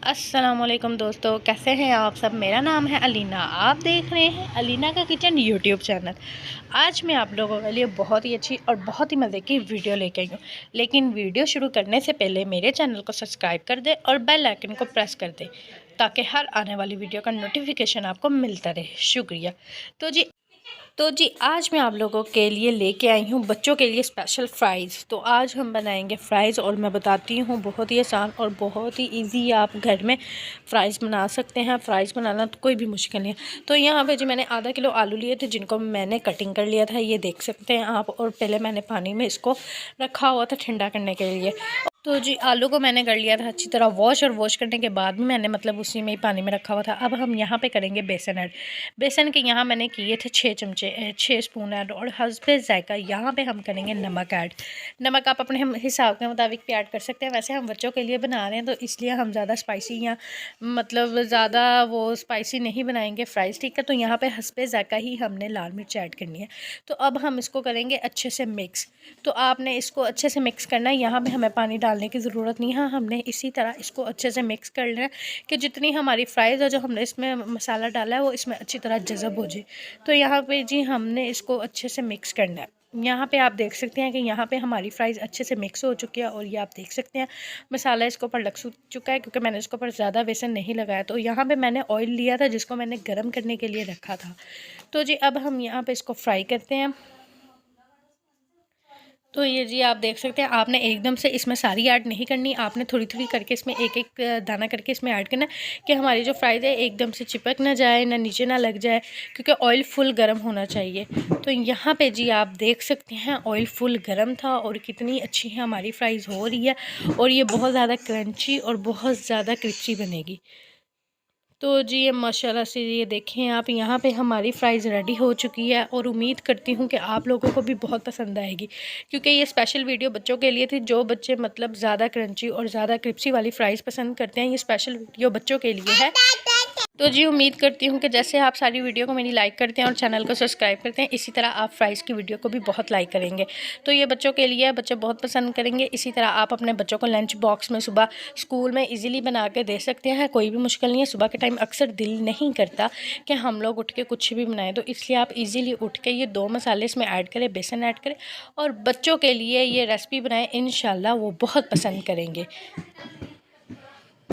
अस्सलामुअलैकुम दोस्तों, कैसे हैं आप सब। मेरा नाम है अलीना। आप देख रहे हैं अलीना का किचन यूट्यूब चैनल। आज मैं आप लोगों के लिए बहुत ही अच्छी और बहुत ही मज़े की वीडियो लेके आई हूँ। लेकिन वीडियो शुरू करने से पहले मेरे चैनल को सब्सक्राइब कर दें और बेल आइकन को प्रेस कर दें ताकि हर आने वाली वीडियो का नोटिफिकेशन आपको मिलता रहे। शुक्रिया। तो जी आज मैं आप लोगों के लिए लेके आई हूँ बच्चों के लिए स्पेशल फ़्राइज़। तो आज हम बनाएंगे फ़्राइज़ और मैं बताती हूँ बहुत ही आसान और बहुत ही इजी आप घर में फ़्राइज़ बना सकते हैं। फ़्राइज़ बनाना तो कोई भी मुश्किल नहीं है। तो यहाँ पे जी मैंने आधा किलो आलू लिए थे जिनको मैंने कटिंग कर लिया था, ये देख सकते हैं आप। और पहले मैंने पानी में इसको रखा हुआ था ठंडा करने के लिए। तो जी आलू को मैंने कर लिया था अच्छी तरह वॉश, और वॉश करने के बाद भी मैंने उसी में ही पानी में रखा हुआ था। अब हम यहाँ पे करेंगे बेसन ऐड। बेसन के यहाँ मैंने किए थे 6 स्पून ऐड, और हस्बे जायका यहाँ पे हम करेंगे नमक ऐड। नमक आप अपने हिसाब के मुताबिक भी ऐड कर सकते हैं। वैसे हम बच्चों के लिए बना रहे हैं तो इसलिए हम ज़्यादा स्पाइसी या ज़्यादा वो स्पाइसी नहीं बनाएंगे फ़्राइज़, ठीक है। तो यहाँ पे हस्बे जायका ही हमने लाल मिर्च ऐड करनी है। तो अब हम इसको करेंगे अच्छे से मिक्स। तो आपने इसको अच्छे से मिक्स करना है। यहाँ पे हमें पानी डालने की ज़रूरत नहीं है, हमने इसी तरह इसको अच्छे से मिक्स कर लेना है कि जितनी हमारी फ़्राइज़ है जो हमने इसमें मसाला डाला है वो इसमें अच्छी तरह जज़ब हो जाए। तो यहाँ पे जी हमने इसको अच्छे से मिक्स करना है। यहाँ पे आप देख सकते हैं कि यहाँ पे हमारी फ़्राइज़ अच्छे से मिक्स हो चुकी है, और ये आप देख सकते हैं मसाला इसके ऊपर लग चुका है क्योंकि मैंने इसके ऊपर ज़्यादा बेसन नहीं लगाया। तो यहाँ पे मैंने ऑयल लिया था जिसको मैंने गर्म करने के लिए रखा था। तो जी अब हम यहाँ पे इसको फ्राई करते हैं। तो ये जी आप देख सकते हैं आपने एकदम से इसमें सारी ऐड नहीं करनी, आपने थोड़ी थोड़ी करके इसमें एक एक दाना करके इसमें ऐड करना कि हमारी जो फ्राइज़ है एकदम से चिपक ना जाए, ना नीचे ना लग जाए, क्योंकि ऑयल फुल गर्म होना चाहिए। तो यहाँ पे जी आप देख सकते हैं ऑयल फुल गर्म था और कितनी अच्छी है हमारी फ़्राइज़ हो रही है, और ये बहुत ज़्यादा क्रंची और बहुत ज़्यादा क्रिस्पी बनेगी। तो जी ये माशाल्लाह से ये देखें आप, यहाँ पे हमारी फ़्राइज़ रेडी हो चुकी है, और उम्मीद करती हूँ कि आप लोगों को भी बहुत पसंद आएगी, क्योंकि ये स्पेशल वीडियो बच्चों के लिए थी। जो बच्चे ज़्यादा क्रंची और ज़्यादा क्रिस्पी वाली फ़्राइज़ पसंद करते हैं, ये स्पेशल वीडियो बच्चों के लिए है। तो जी उम्मीद करती हूँ कि जैसे आप सारी वीडियो को मेरी लाइक करते हैं और चैनल को सब्सक्राइब करते हैं, इसी तरह आप फ़्राइज़ की वीडियो को भी बहुत लाइक करेंगे। तो ये बच्चों के लिए बच्चे बहुत पसंद करेंगे। इसी तरह आप अपने बच्चों को लंच बॉक्स में सुबह स्कूल में इजीली बना के दे सकते हैं, कोई भी मुश्किल नहीं है। सुबह के टाइम अक्सर दिल नहीं करता कि हम लोग उठ के कुछ भी बनाएं, तो इसलिए आप ईज़िली उठ के ये 2 मसाले इसमें ऐड करें, बेसन ऐड करें, और बच्चों के लिए ये रेसिपी बनाएँ। इंशाल्लाह वो बहुत पसंद करेंगे।